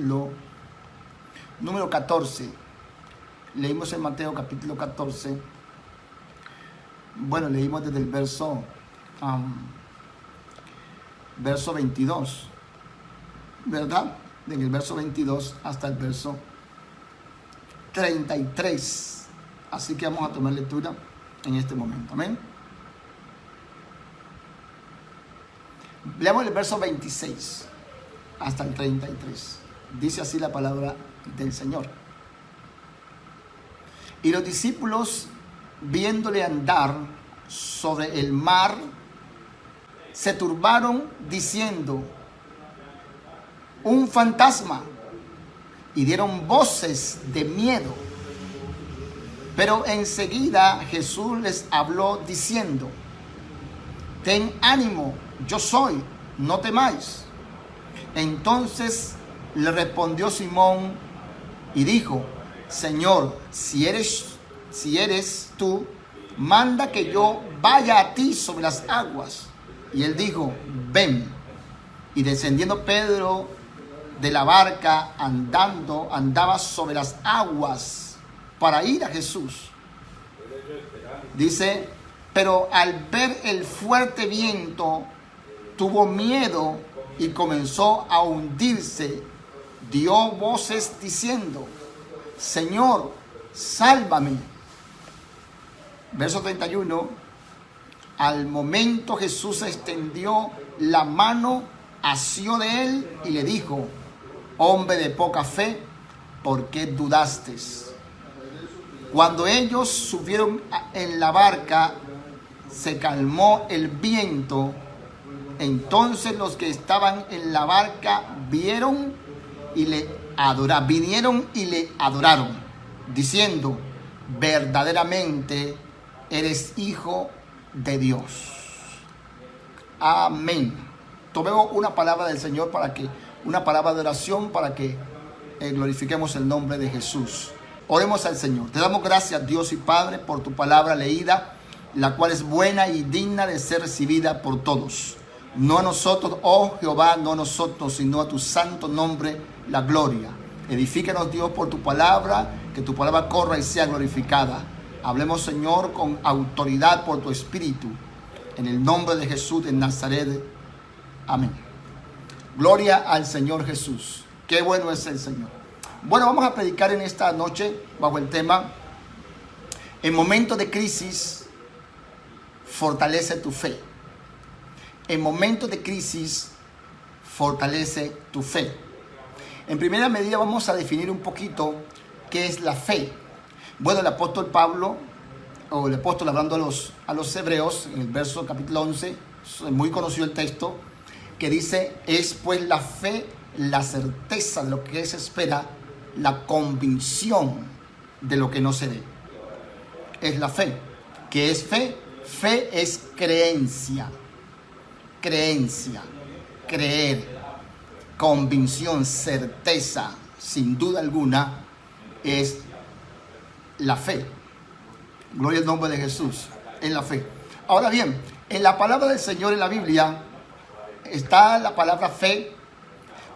capítulo número 14. Leímos en Mateo capítulo 14. Bueno, leímos desde el verso 22, ¿verdad? En el verso 22 hasta el verso 33. Así que vamos a tomar lectura en este momento. Amén. Leamos el verso 26 hasta el 33. Dice así la palabra del Señor. Y los discípulos, viéndole andar sobre el mar, se turbaron diciendo: un fantasma, y dieron voces de miedo. Pero enseguida Jesús les habló diciendo: ten ánimo, yo soy, no temáis. Entonces le respondió Simón y dijo: Señor, si eres tú, manda que yo vaya a ti sobre las aguas. Y él dijo: ven. Y descendiendo Pedro de la barca, andaba sobre las aguas para ir a Jesús. Dice: pero al ver el fuerte viento, tuvo miedo y comenzó a hundirse. Dio voces diciendo: Señor, sálvame. Verso 31. Al momento Jesús extendió la mano, asió de él y le dijo: hombre de poca fe, ¿por qué dudaste? Cuando ellos subieron en la barca, se calmó el viento. Entonces los que estaban en la barca vinieron y le adoraron, diciendo: verdaderamente eres hijo de Dios. Amén. Tomemos una palabra del Señor una palabra de oración para que glorifiquemos el nombre de Jesús. Oremos al Señor. Te damos gracias, Dios y Padre, por tu palabra leída, la cual es buena y digna de ser recibida por todos. No a nosotros, oh Jehová, no a nosotros, sino a tu santo nombre la gloria. Edifícanos, Dios, por tu palabra, que tu palabra corra y sea glorificada. Hablemos, Señor, con autoridad por tu Espíritu. En el nombre de Jesús de Nazaret. Amén. Gloria al Señor Jesús. Qué bueno es el Señor. Bueno, vamos a predicar en esta noche bajo el tema: en momentos de crisis, fortalece tu fe. En momentos de crisis, fortalece tu fe. En primera medida vamos a definir un poquito qué es la fe. Bueno, el apóstol Pablo, o el apóstol hablando a los hebreos, en el verso capítulo 11, muy conocido el texto, que dice: es pues la fe la certeza de lo que se espera, la convicción de lo que no se ve. Es la fe. ¿Qué es fe? Fe es creencia. Creencia, creer, convicción, certeza, sin duda alguna, es la fe. Gloria al nombre de Jesús, en la fe. Ahora bien, en la palabra del Señor en la Biblia está la palabra fe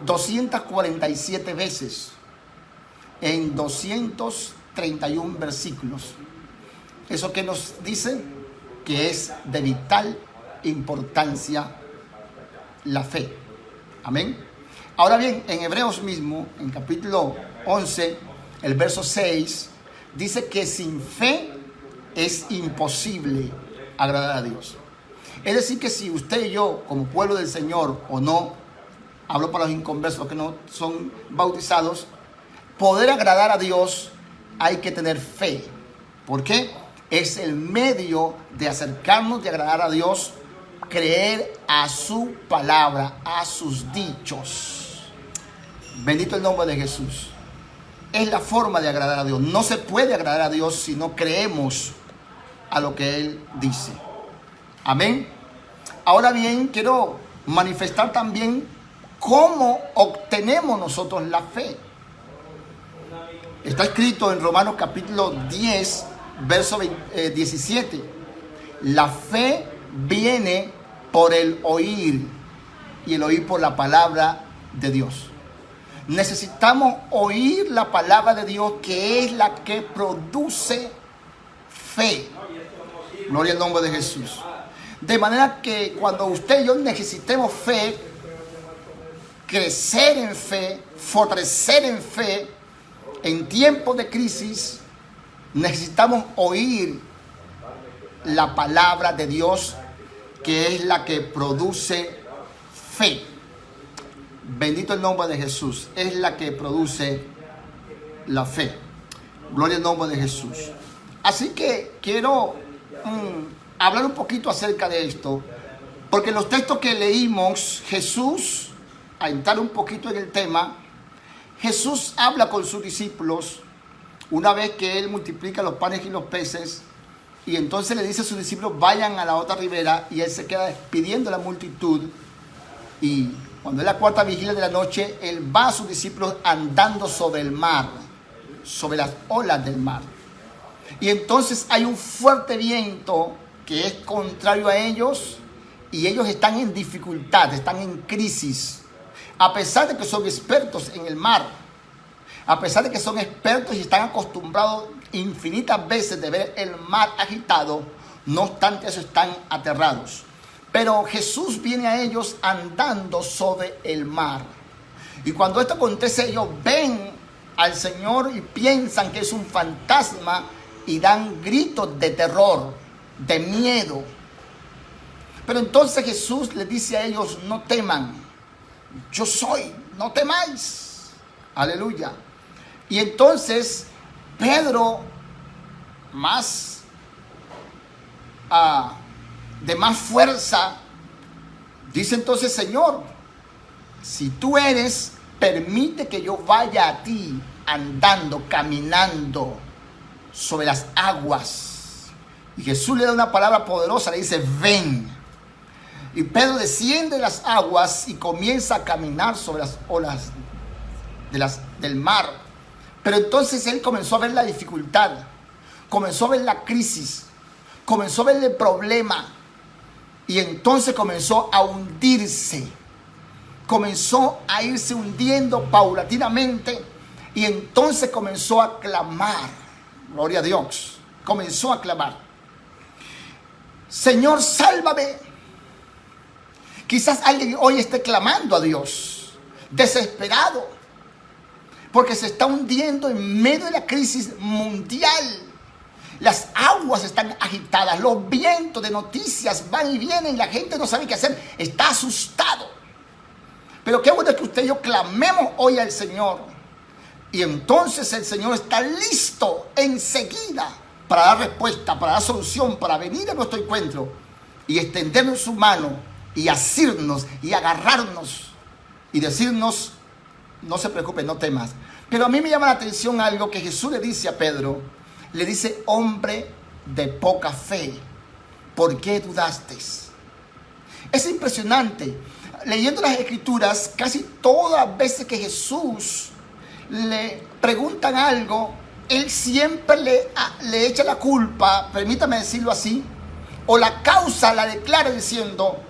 247 veces en 231 versículos. ¿Eso qué nos dice? Que es de vital importancia la fe. Amén. Ahora bien, en Hebreos mismo, en capítulo 11, el verso 6, dice que sin fe es imposible agradar a Dios. Es decir, que si usted y yo, como pueblo del Señor, o no, hablo para los inconversos, los que no son bautizados, poder agradar a Dios, hay que tener fe. ¿Por qué? Es el medio de acercarnos, de agradar a Dios, creer a su palabra, a sus dichos. Bendito el nombre de Jesús. Es la forma de agradar a Dios. No se puede agradar a Dios si no creemos a lo que Él dice. Amén. Ahora bien, quiero manifestar también cómo obtenemos nosotros la fe. Está escrito en Romanos capítulo 10, verso 17. La fe viene por el oír, y el oír por la palabra de Dios. necesitamos oír la palabra de Dios, que es la que produce fe. Gloria al nombre de Jesús. De manera que cuando usted y yo necesitemos fe, crecer en fe, fortalecer en fe, en tiempos de crisis, necesitamos oír la palabra de Dios, que es la que produce fe. Bendito el nombre de Jesús. Es la que produce la fe. Gloria al nombre de Jesús. Así que quiero hablar un poquito acerca de esto, porque en los textos que leímos, Jesús, a entrar un poquito en el tema, Jesús habla con sus discípulos una vez que Él multiplica los panes y los peces, y entonces le dice a sus discípulos, vayan a la otra ribera, y Él se queda despidiendo a la multitud, y cuando es la cuarta vigilia de la noche, Él va a sus discípulos andando sobre el mar, sobre las olas del mar. Y entonces hay un fuerte viento que es contrario a ellos, y ellos están en dificultad, están en crisis. A pesar de que son expertos en el mar, a pesar de que son expertos y están acostumbrados infinitas veces de ver el mar agitado, no obstante eso están aterrados. Pero Jesús viene a ellos andando sobre el mar. Y cuando esto acontece, ellos ven al Señor y piensan que es un fantasma y dan gritos de terror, de miedo. Pero entonces Jesús les dice a ellos, no teman, yo soy, no temáis. Aleluya. Y entonces Pedro, de más fuerza, dice entonces, Señor, si tú eres, permite que yo vaya a ti andando, caminando sobre las aguas. Y Jesús le da una palabra poderosa, le dice, ven. Y Pedro desciende de las aguas y comienza a caminar sobre las olas del mar. Pero entonces él comenzó a ver la dificultad, comenzó a ver la crisis, comenzó a ver el problema. Y entonces comenzó a hundirse, comenzó a irse hundiendo paulatinamente. Y entonces comenzó a clamar, gloria a Dios, comenzó a clamar, Señor, sálvame. Quizás alguien hoy esté clamando a Dios, desesperado, porque se está hundiendo en medio de la crisis mundial. Las aguas están agitadas, los vientos de noticias van y vienen, la gente no sabe qué hacer, está asustado. Pero qué bueno que usted y yo clamemos hoy al Señor. Y entonces el Señor está listo enseguida para dar respuesta, para dar solución, para venir a nuestro encuentro y extendernos su mano y asirnos y agarrarnos y decirnos, no se preocupe, no temas. Pero a mí me llama la atención algo que Jesús le dice a Pedro. Le dice, hombre de poca fe, ¿por qué dudaste? Es impresionante. Leyendo las Escrituras, casi todas las veces que Jesús le preguntan algo, Él siempre le echa la culpa, permítame decirlo así, o la causa la declara diciendo,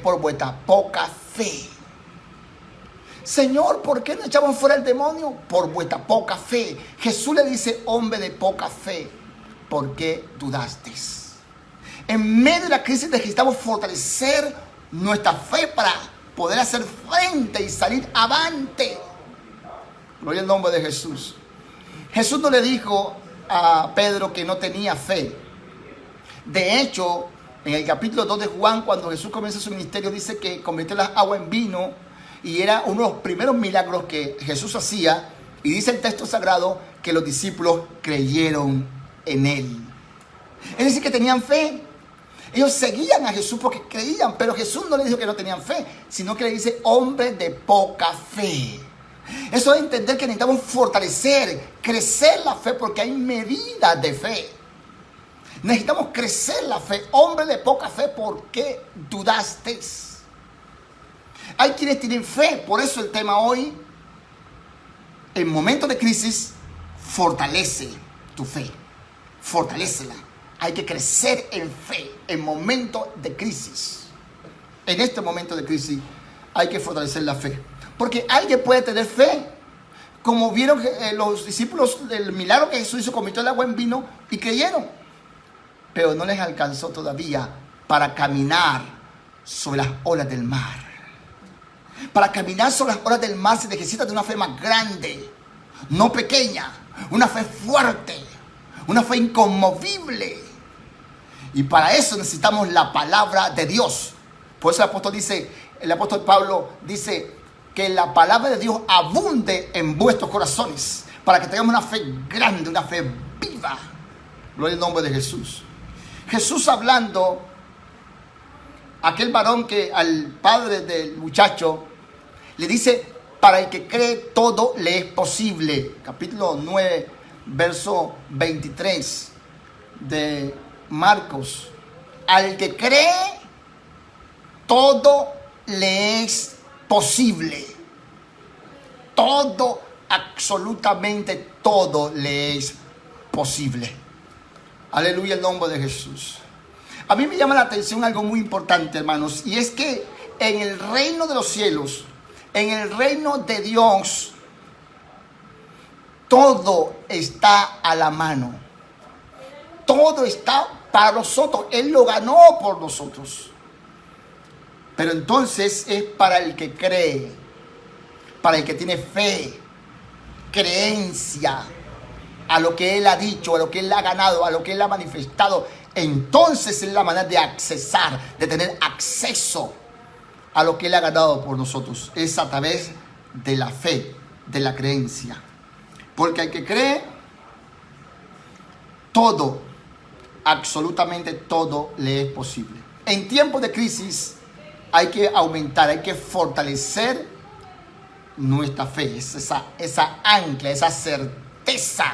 por vuestra poca fe. Señor, ¿por qué no echamos fuera el demonio? Por vuestra poca fe. Jesús le dice, hombre de poca fe, ¿por qué dudaste? En medio de la crisis necesitamos fortalecer nuestra fe para poder hacer frente y salir avante. Gloria al nombre de Jesús. Jesús no le dijo a Pedro que no tenía fe. De hecho, en el capítulo 2 de Juan, cuando Jesús comienza su ministerio, dice que convirtió las aguas en vino y era uno de los primeros milagros que Jesús hacía. Y dice el texto sagrado que los discípulos creyeron en Él. Es decir, que tenían fe. Ellos seguían a Jesús porque creían, pero Jesús no le dijo que no tenían fe, sino que le dice, hombre de poca fe. Eso es entender que necesitamos fortalecer, crecer la fe, porque hay medidas de fe. Necesitamos crecer la fe. Hombre de poca fe, ¿por qué dudaste? Hay quienes tienen fe, por eso el tema hoy, en momentos de crisis, fortalece tu fe, fortalécela. Hay que crecer en fe en momentos de crisis. En este momento de crisis hay que fortalecer la fe. Porque alguien puede tener fe. Como vieron los discípulos el milagro que Jesús hizo, convirtió el agua en vino y creyeron. Pero no les alcanzó todavía para caminar sobre las olas del mar. Para caminar sobre las olas del mar se necesita de una fe más grande, no pequeña, una fe fuerte, una fe inconmovible. Y para eso necesitamos la palabra de Dios. Por eso el apóstol Pablo dice que la palabra de Dios abunde en vuestros corazones, para que tengamos una fe grande, una fe viva. Gloria al nombre de Jesús. Jesús hablando, aquel varón que al padre del muchacho le dice, para el que cree todo le es posible. Capítulo 9, verso 23 de Marcos. Al que cree todo le es posible. Todo, absolutamente todo le es posible. Aleluya, el nombre de Jesús. A mí me llama la atención algo muy importante, hermanos, y es que en el reino de los cielos, en el reino de Dios, todo está a la mano. Todo está para nosotros. Él lo ganó por nosotros. Pero entonces es para el que cree, para el que tiene fe, creencia a lo que Él ha dicho, a lo que Él ha ganado, a lo que Él ha manifestado. Entonces es la manera de accesar, de tener acceso a lo que Él ha ganado por nosotros. Es a través de la fe, de la creencia. Porque al que cree, todo, absolutamente todo le es posible. En tiempos de crisis hay que aumentar, hay que fortalecer nuestra fe, esa ancla, esa certeza,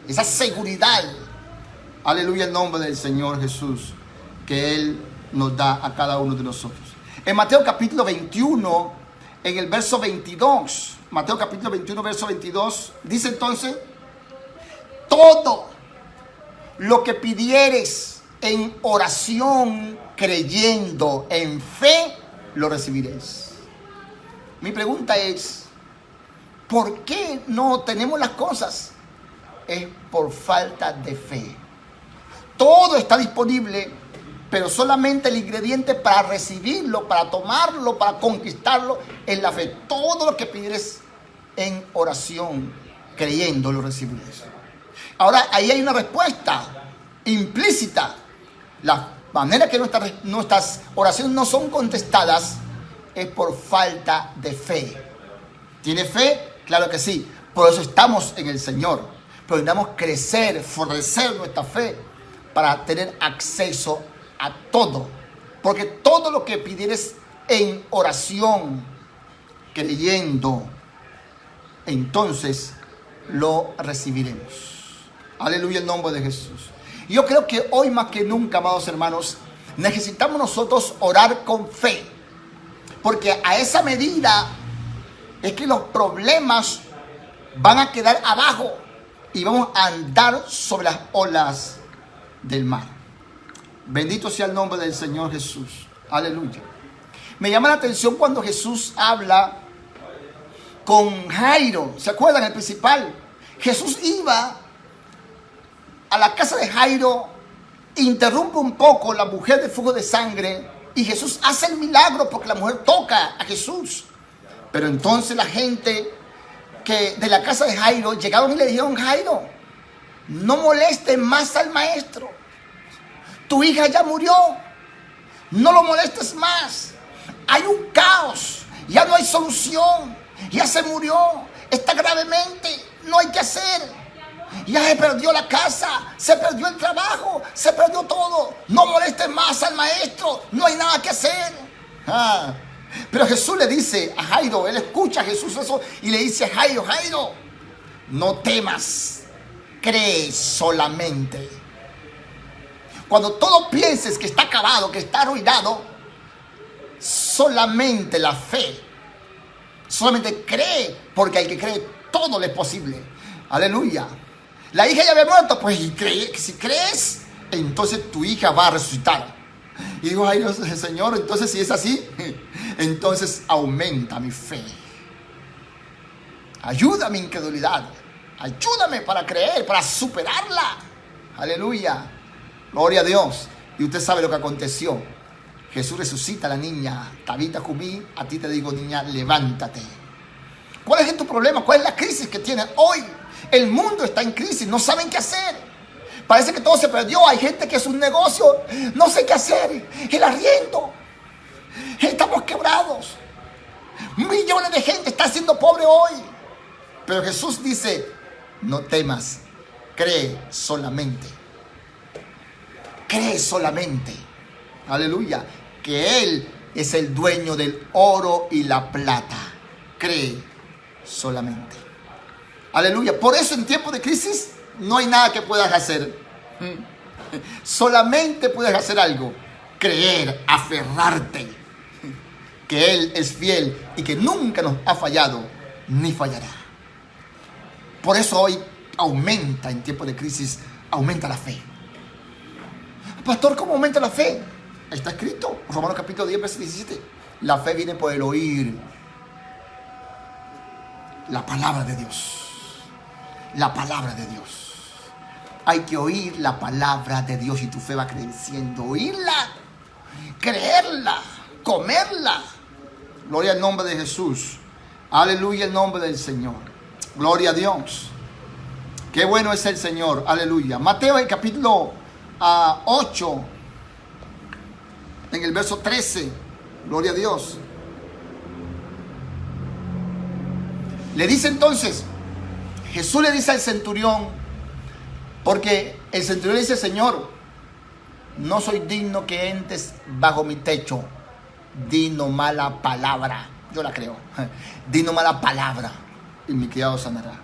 esa seguridad. Aleluya, el nombre del Señor Jesús, que Él nos da a cada uno de nosotros. En Mateo capítulo 21, en el verso 22, Mateo capítulo 21, verso 22, dice entonces, todo lo que pidieres en oración, creyendo en fe, lo recibiréis. Mi pregunta es, ¿por qué no tenemos las cosas? Es por falta de fe. Todo está disponible, pero solamente el ingrediente para recibirlo, para tomarlo, para conquistarlo, es la fe. Todo lo que pidieres en oración, creyendo, lo recibiréis. Ahora, ahí hay una respuesta implícita. La manera que nuestras oraciones no son contestadas es por falta de fe. ¿Tiene fe? Claro que sí. Por eso estamos en el Señor. Pero necesitamos crecer, fortalecer nuestra fe para tener acceso a todo. Porque todo lo que pidieres en oración, creyendo, entonces lo recibiremos. Aleluya, el nombre de Jesús. Yo creo que hoy más que nunca, amados hermanos, necesitamos nosotros orar con fe. Porque a esa medida es que los problemas van a quedar abajo y vamos a andar sobre las olas del mar. Bendito sea el nombre del Señor Jesús. Aleluya. Me llama la atención cuando Jesús habla con Jairo. ¿Se acuerdan? El principal. Jesús iba a la casa de Jairo, interrumpe un poco la mujer de flujo de sangre y Jesús hace el milagro porque la mujer toca a Jesús. Pero entonces la gente que de la casa de Jairo llegaron y le dijeron: Jairo, no molestes más al maestro. Tu hija ya murió. No lo molestes más. Hay un caos. Ya no hay solución. Ya se murió. Está gravemente. No hay que hacer. Ya se perdió la casa. Se perdió el trabajo. Se perdió todo. No molestes más al maestro. No hay nada que hacer. Pero Jesús le dice a Jairo. Él escucha a Jesús eso y le dice a Jairo: Jairo, no temas. Cree solamente. Cuando todo pienses que está acabado, que está arruinado, solamente la fe, solamente cree, porque al que cree todo le es posible. Aleluya. La hija ya había muerto, pues si crees, entonces tu hija va a resucitar. Y digo: ay, Señor, entonces si es así, entonces aumenta mi fe. Ayuda mi incredulidad. Ayúdame para creer, para superarla. Aleluya. Gloria a Dios. Y usted sabe lo que aconteció. Jesús resucita a la niña Tabita Cumí. A ti te digo, niña, levántate. ¿Cuál es tu problema? ¿Cuál es la crisis que tienes hoy? El mundo está en crisis. No saben qué hacer. Parece que todo se perdió. Hay gente que es un negocio. No sé qué hacer. El arriendo. Estamos quebrados. Millones de gente está siendo pobre hoy. Pero Jesús dice, no temas, cree solamente. Cree solamente. Aleluya. Que Él es el dueño del oro y la plata. Cree solamente. Aleluya. Por eso en tiempos de crisis no hay nada que puedas hacer. Solamente puedes hacer algo. Creer, aferrarte. Que Él es fiel y que nunca nos ha fallado ni fallará. Por eso hoy aumenta en tiempos de crisis, aumenta la fe. Pastor, ¿cómo aumenta la fe? Está escrito, Romanos capítulo 10, verso 17. La fe viene por el oír la palabra de Dios. La palabra de Dios. Hay que oír la palabra de Dios y tu fe va creciendo. Oírla, creerla, comerla. Gloria al nombre de Jesús. Aleluya, el nombre del Señor. Gloria a Dios. Qué bueno es el Señor. Aleluya. Mateo, el capítulo 8, en el verso 13. Gloria a Dios. Le dice entonces, Jesús le dice al centurión, porque el centurión le dice, Señor, no soy digno que entres bajo mi techo. Di no mala palabra. Yo la creo. Di no mala palabra y mi criado sanará.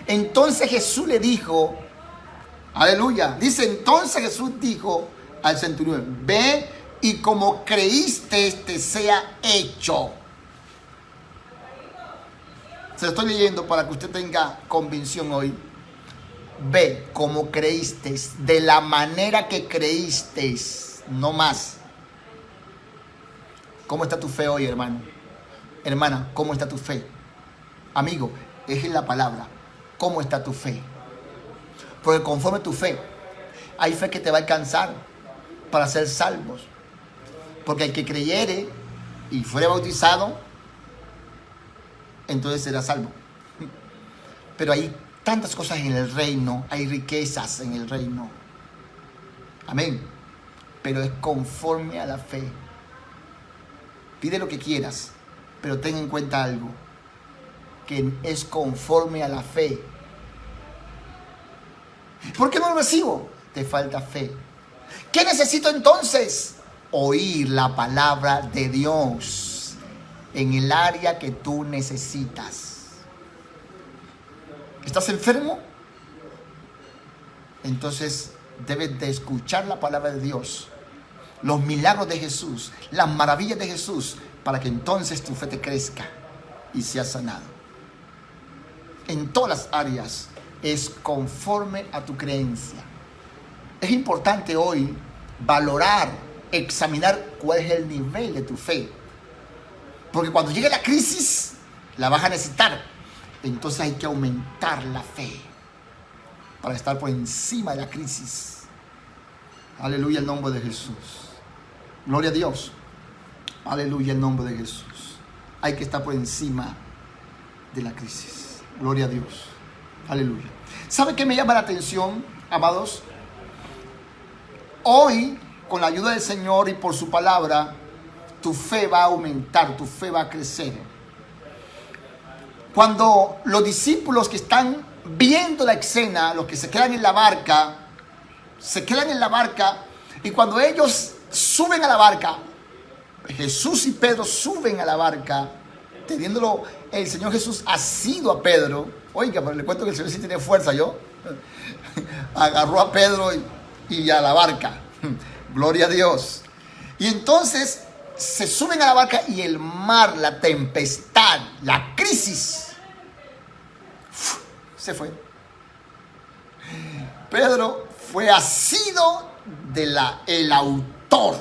Entonces Jesús le dijo, aleluya, dice, entonces Jesús dijo al centurión, ve y como creíste te sea hecho. Se lo estoy leyendo para que usted tenga convicción hoy. Ve como creíste, de la manera que creíste, no más. ¿Cómo está tu fe hoy, hermano? Hermana, ¿cómo está tu fe? Amigo, esa es la palabra. ¿Cómo está tu fe? Porque conforme tu fe, hay fe que te va a alcanzar para ser salvos. Porque el que creyere y fuere bautizado, entonces será salvo. Pero hay tantas cosas en el reino, hay riquezas en el reino. Amén. Pero es conforme a la fe. Pide lo que quieras, pero ten en cuenta algo, que es conforme a la fe. ¿Por qué no lo recibo? Te falta fe. ¿Qué necesito entonces? Oír la palabra de Dios en el área que tú necesitas. ¿Estás enfermo? Entonces debes de escuchar la palabra de Dios, los milagros de Jesús, las maravillas de Jesús, para que entonces tu fe te crezca y seas sanado. En todas las áreas es conforme a tu creencia. Es importante hoy valorar, examinar cuál es el nivel de tu fe. Porque cuando llegue la crisis, la vas a necesitar. Entonces hay que aumentar la fe para estar por encima de la crisis. Aleluya, el nombre de Jesús. Gloria a Dios. Aleluya, el nombre de Jesús. Hay que estar por encima de la crisis. Gloria a Dios. Aleluya. ¿Sabe qué me llama la atención, amados? Hoy, con la ayuda del Señor y por su palabra, tu fe va a aumentar, tu fe va a crecer. Cuando los discípulos que están viendo la escena, los que se quedan en la barca, se quedan en la barca, y cuando ellos suben a la barca, Jesús y Pedro suben a la barca, teniéndolo el Señor Jesús asido a Pedro. Oiga, pero le cuento que el Señor sí tiene fuerza, yo. Agarró a Pedro y a la barca. Gloria a Dios. Y entonces se suben a la barca y el mar, la tempestad, la crisis, se fue. Pedro fue asido el autor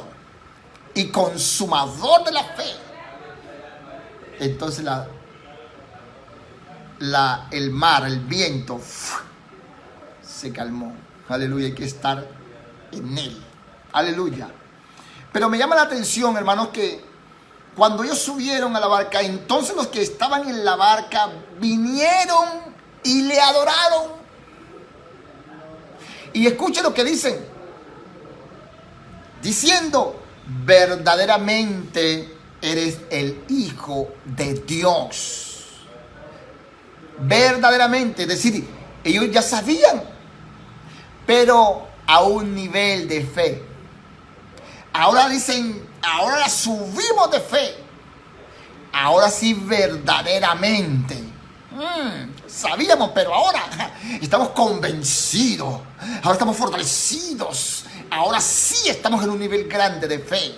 y consumador de la fe. Entonces el mar, el viento, se calmó. Aleluya, hay que estar en él. Aleluya. Pero me llama la atención, hermanos, que cuando ellos subieron a la barca, entonces los que estaban en la barca vinieron y le adoraron. Y escuchen lo que dicen. Diciendo, verdaderamente eres el Hijo de Dios. Verdaderamente, es decir, ellos ya sabían, pero a un nivel de fe. Ahora dicen, ahora la subimos de fe. Ahora sí, verdaderamente. Sabíamos, pero ahora estamos convencidos. Ahora estamos fortalecidos. Ahora sí estamos en un nivel grande de fe.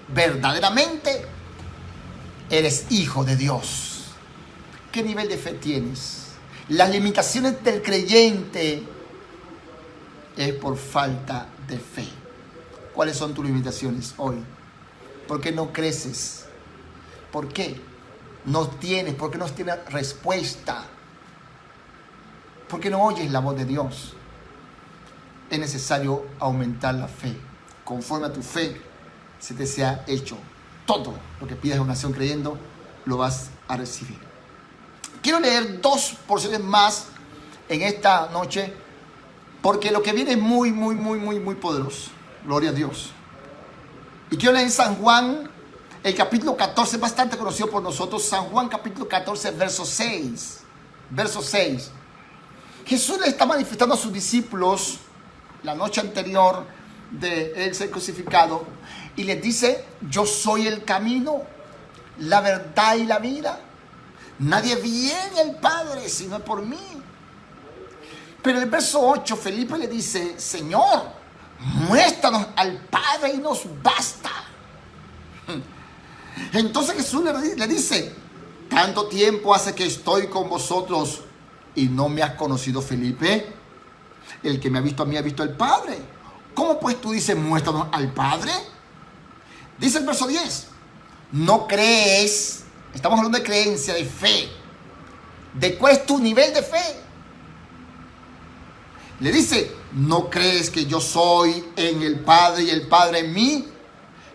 Verdaderamente eres hijo de Dios. ¿Qué nivel de fe tienes? Las limitaciones del creyente es por falta de fe. ¿Cuáles son tus limitaciones hoy? ¿Por qué no creces? ¿Por qué no tienes? ¿Por qué no tienes respuesta? ¿Por qué no oyes la voz de Dios? Es necesario aumentar la fe. Conforme a tu fe se te sea hecho. Todo lo que pidas en oración creyendo, lo vas a recibir. Quiero leer 2 porciones más en esta noche, porque lo que viene es muy poderoso. Gloria a Dios. Y quiero leer en San Juan, el capítulo 14, bastante conocido por nosotros. San Juan capítulo 14, verso 6. Verso 6. Jesús le está manifestando a sus discípulos la noche anterior de él ser crucificado, y les dice: yo soy el camino, la verdad y la vida. Nadie viene al Padre sino por mí. Pero en el verso 8, Felipe le dice: Señor, muéstranos al Padre y nos basta. Entonces Jesús le dice: tanto tiempo hace que estoy con vosotros y no me has conocido, Felipe. El que me ha visto a mí ha visto al Padre. ¿Cómo pues tú dices, muéstranos al Padre? Dice el verso 10: no crees. Estamos hablando de creencia, de fe. ¿De cuál es tu nivel de fe? Le dice: ¿no crees que yo soy en el Padre y el Padre en mí?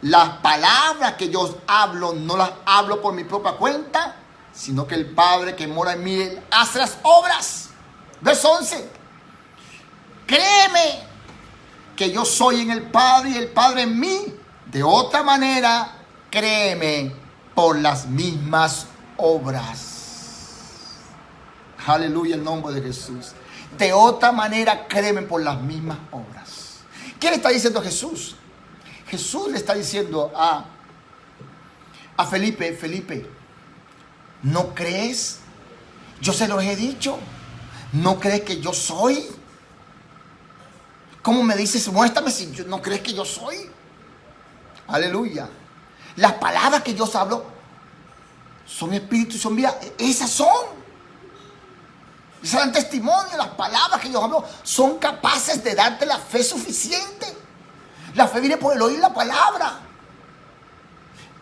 Las palabras que yo hablo no las hablo por mi propia cuenta, sino que el Padre que mora en mí, Él hace las obras. Verso 11: créeme que yo soy en el Padre y el Padre en mí. De otra manera, créeme por las mismas obras. Aleluya, el nombre de Jesús. De otra manera, créeme por las mismas obras. ¿Qué le está diciendo Jesús? Jesús le está diciendo a Felipe: Felipe, ¿no crees? Yo se los he dicho. ¿No crees que yo soy? ¿Cómo me dices, muéstrame si no crees que yo soy? Aleluya. Las palabras que yo hablo son espíritu y son vida. Esas son. Esas dan testimonio. Las palabras que yo hablo son capaces de darte la fe suficiente. La fe viene por el oír la palabra.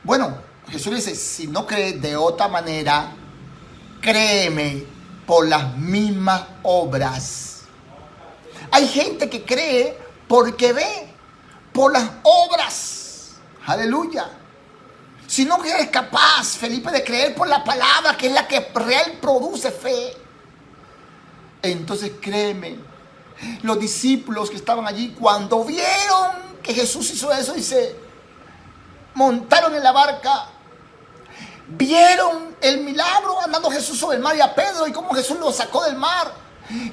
Bueno, Jesús dice: si no crees, de otra manera, créeme por las mismas obras. Hay gente que cree porque ve, por las obras. Aleluya. Si no eres capaz, Felipe, de creer por la palabra, que es la que real produce fe, entonces créeme, los discípulos que estaban allí, cuando vieron que Jesús hizo eso, dice, montaron en la barca, vieron el milagro andando Jesús sobre el mar y a Pedro y cómo Jesús lo sacó del mar.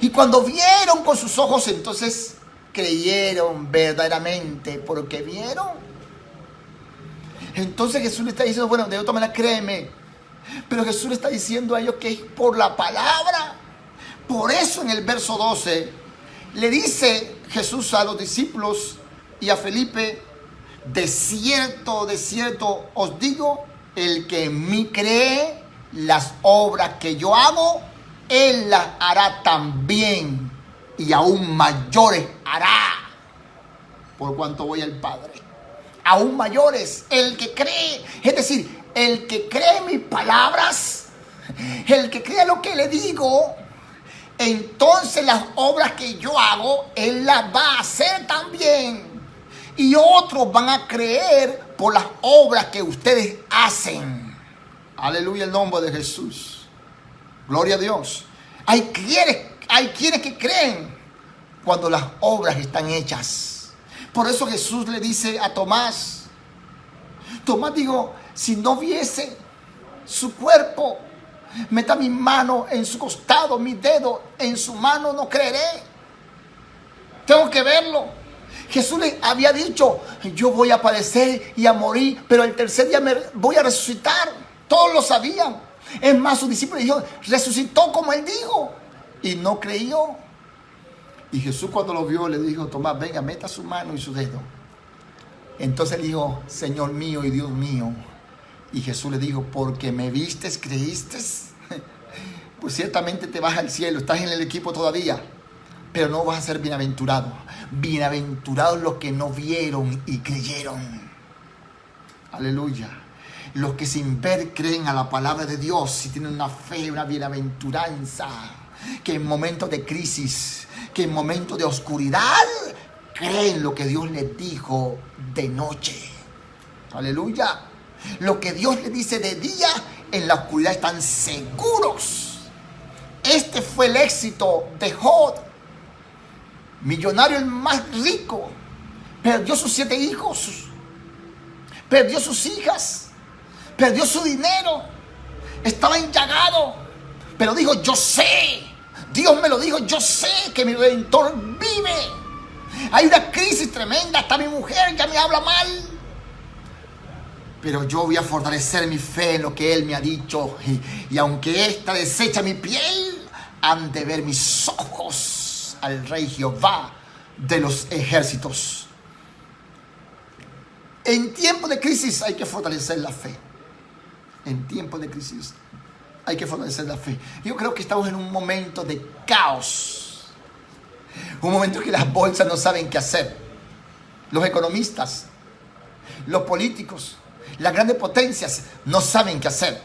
Y cuando vieron con sus ojos, entonces creyeron verdaderamente porque vieron. Entonces Jesús le está diciendo, bueno, de otra manera créeme. Pero Jesús le está diciendo a ellos que es por la palabra. Por eso en el verso 12 le dice Jesús a los discípulos y a Felipe: de cierto os digo, el que en mí cree, las obras que yo hago, Él las hará también, y aún mayores hará, por cuanto voy al Padre. Aún mayores, el que cree, es decir, el que cree mis palabras, El que crea lo que le digo, entonces las obras que yo hago, él las va a hacer también. Y otros van a creer por las obras que ustedes hacen. Aleluya, el nombre de Jesús. Gloria a Dios. Hay quienes que creen cuando las obras están hechas. Por eso Jesús le dice a Tomás, digo, si no viese su cuerpo, meta mi mano en su costado, mi dedo en su mano, no creeré. Tengo que verlo. Jesús le había dicho, yo voy a padecer y a morir, pero el tercer día me voy a resucitar. Todos lo sabían. Es más, sus discípulos dijeron, resucitó como él dijo. Y no creyó. Y Jesús, cuando lo vio, le dijo, Tomás, venga, meta su mano y su dedo. Entonces él dijo, Señor mío y Dios mío. Y Jesús le dijo, porque me vistes, creíste, pues ciertamente te vas al cielo, estás en el equipo todavía, pero no vas a ser bienaventurado. Bienaventurados los que no vieron y creyeron. Aleluya. Los que sin ver creen a la palabra de Dios y tienen una fe, una bienaventuranza, que en momentos de crisis, que en momentos de oscuridad, creen lo que Dios les dijo de noche. Aleluya. Lo que Dios les dice de día, en la oscuridad están seguros. Este fue el éxito de Job. Millonario, el más rico. Perdió sus 7 hijos. Perdió sus hijas. Perdió su dinero. Estaba enllagado. Pero dijo, yo sé. Dios me lo dijo, yo sé que mi Redentor vive. Hay una crisis tremenda. Hasta mi mujer ya me habla mal. Pero yo voy a fortalecer mi fe en lo que Él me ha dicho. Y aunque esta desecha mi piel, han de ver mis ojos al Rey Jehová de los ejércitos. En tiempos de crisis hay que fortalecer la fe. En tiempos de crisis hay que fortalecer la fe. Yo creo que estamos en un momento de caos. Un momento en que las bolsas no saben qué hacer. Los economistas, los políticos, las grandes potencias no saben qué hacer.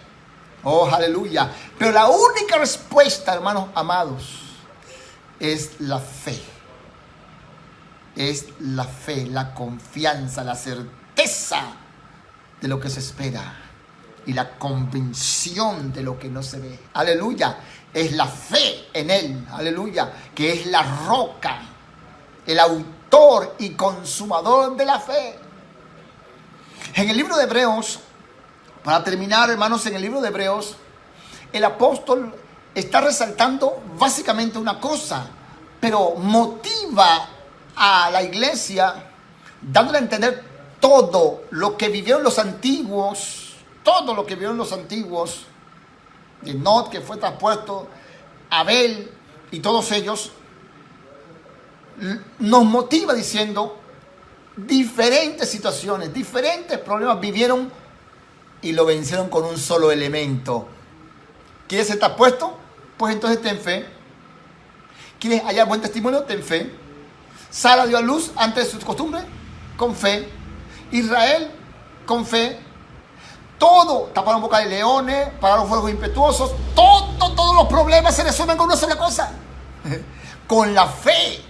Oh, aleluya. Pero la única respuesta, hermanos amados, es la fe. Es la fe, la confianza, la certeza de lo que se espera y la convicción de lo que no se ve. Aleluya. Es la fe en Él. Aleluya. Que es la roca, el autor y consumador de la fe. En el libro de Hebreos, para terminar, hermanos, en el libro de Hebreos, el apóstol está resaltando básicamente una cosa, pero motiva a la iglesia dándole a entender todo lo que vivieron los antiguos, de Enoc, que fue traspuesto, Abel y todos ellos, nos motiva diciendo, diferentes situaciones, diferentes problemas vivieron y lo vencieron con un solo elemento. ¿Quieres ser traspuesto? Pues entonces ten fe. ¿Quieres hallar buen testimonio? Ten fe. Sara dio a luz antes de su costumbre, con fe. Israel, con fe. Todo, taparon boca de leones, pararon fuegos impetuosos. Todos los problemas se resuelven con una sola cosa: con la fe.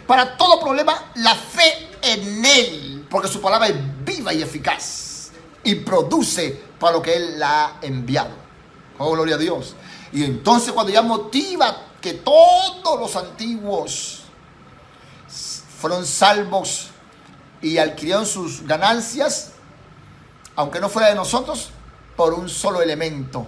Para todo problema, la fe en Él, porque su palabra es viva y eficaz y produce para lo que Él la ha enviado. Oh, gloria a Dios. Y entonces, cuando ya motiva que todos los antiguos fueron salvos y adquirieron sus ganancias, aunque no fuera de nosotros, por un solo elemento: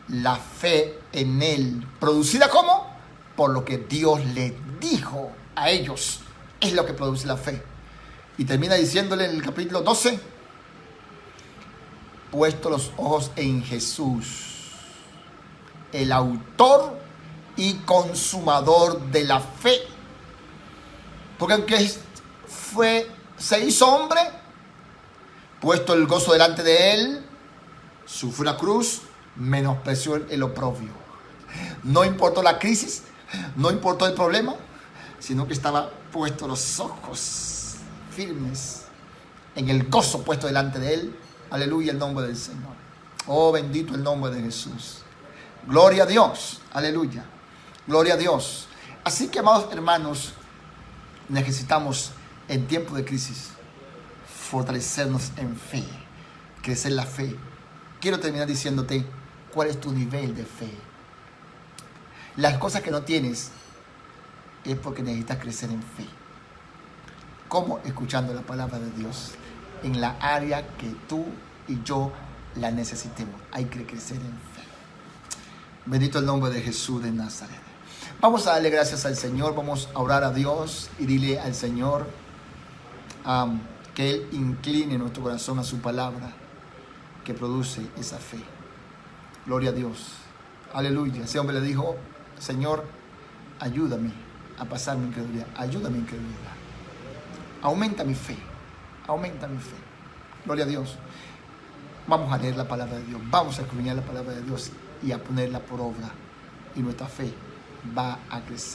la fe en Él, producida ¿cómo? Por lo que Dios le dijo a ellos. Es lo que produce la fe. Y termina diciéndole en el capítulo 12: puesto los ojos en Jesús, el autor y consumador de la fe. Porque aunque se hizo hombre, puesto el gozo delante de Él, sufrió la cruz, menospreció el oprobio. No importó la crisis, no importó el problema, sino que estaba puesto los ojos firmes en el gozo puesto delante de Él. Aleluya, el nombre del Señor. Oh, bendito el nombre de Jesús. Gloria a Dios. Aleluya. Gloria a Dios. Así que, amados hermanos, necesitamos en tiempo de crisis fortalecernos en fe, crecer la fe. Quiero terminar diciéndote cuál es tu nivel de fe. Las cosas que no tienes es porque necesitas crecer en fe. ¿Cómo? Escuchando la palabra de Dios en la área que tú y yo la necesitemos. Hay que crecer en fe. Bendito el nombre de Jesús de Nazaret. Vamos a darle gracias al Señor. Vamos a orar a Dios y dile al Señor que Él incline nuestro corazón a su palabra que produce esa fe. Gloria a Dios. Aleluya. Ese hombre le dijo: Señor, ayúdame a pasar mi incredulidad. Ayúdame mi incredulidad. Aumenta mi fe. Aumenta mi fe. Gloria a Dios. Vamos a leer la palabra de Dios. Vamos a escudriñar la palabra de Dios y a ponerla por obra. Y nuestra fe va a crecer.